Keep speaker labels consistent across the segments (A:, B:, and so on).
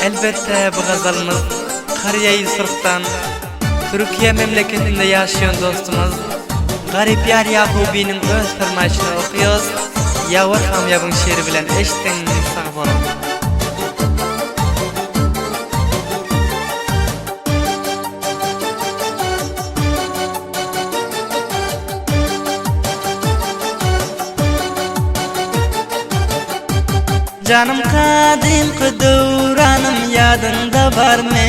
A: Elbette bu gazalımız Kariye Surk'tan Türkiye memleketinde yaşayan dostumuz Garip Yar Yakubi'nin öz fermayışını okuyoruz. Yavur Hamyab'ın şiiri bilen eşittin sağ olun. Canım kadimki dövranım yadında var mı?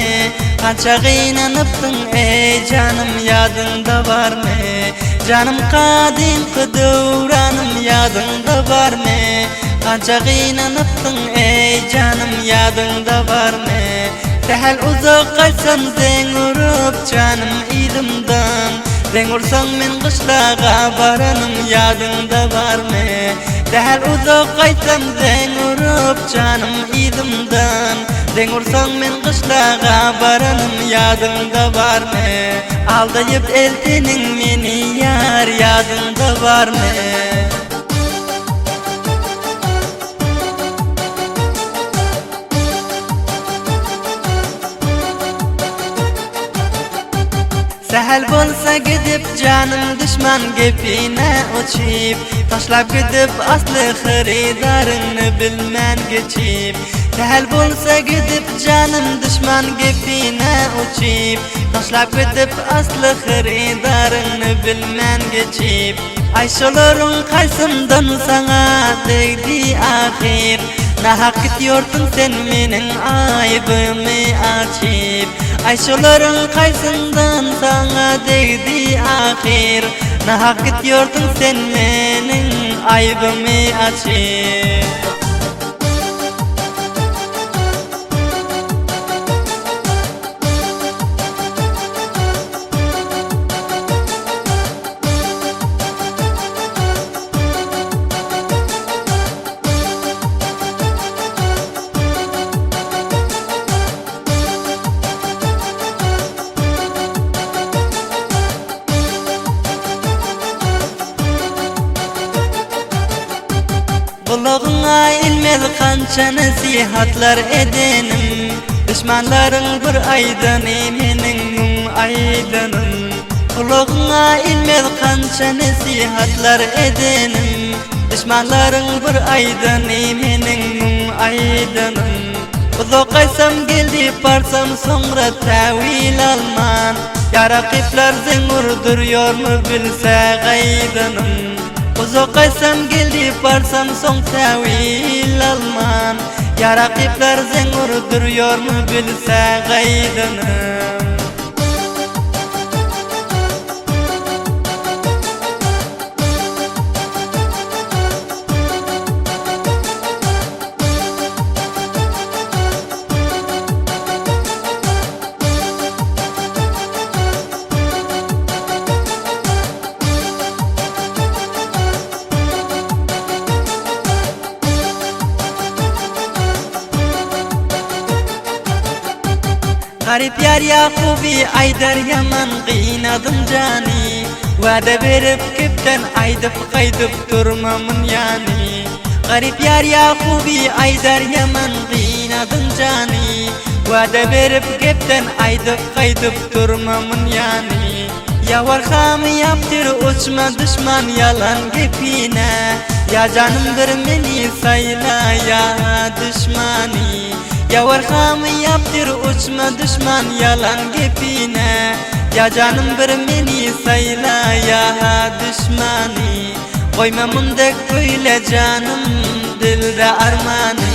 A: Kança gıynanıptın ey canım yadında var mı? Canım kadimki dövranım yadında var mı? Kança gıynanıptın ey canım yadında var mı? Tehel uzak kaysam den urup canım ilimden. Den ursan men kışlağa baranım yadında var mı? Tehel uzak kaysam den urup canım ilimden. Den ursan men kışlağa baranım yadında var mı? Aldayıp eltinin meni yar yadında var mı? Sehel bolsa gidip canım düşman gepine uçip taşlap gidip aslı haridarını bilmen geçip Sehel bolsa gidip canım düşman gepine uçip taşlap gidip aslı haridarını bilmen geçip Ayşoların kaysımdan sana değdi ahir Nahak gitiyordun sen menin aybımı açıp Ayşoların kaysından sana değdi ahir Nahak gitiyordun sen menin aybımı açıp Kulağına ilmez kança nasihatlar edenim Düşmanların bir aydanı menin aydanım Kulağına ilmez kança nasihatlar edenim Düşmanların bir aydanı menin aydanım Uzak kaysam geldi parsam sonra tevil alman Ya rakipler zengur duruyor mu bilse gaydanım Uzak kaysam geldi parsam son tevil alman Ya rakipler zengur duruyor mu bilse gaydanım Garip Yar Yakubi Aydar yaman gıynadım cani Vade verip kipten aydıp kaydıp durmamın yani Garip Yar Yakubi Aydar yaman gıynadım cani Vade verip kipten aydıp kaydıp durmamın yani Yavar hamı yaptır uçma düşman yalan gepine Ya canım bir meni sayla ya düşmani Yavar hamı yaptır uçma düşman yalan gepine Ya canım bir meni sayla ya düşmani Koyma mundek böyle canım dilde armani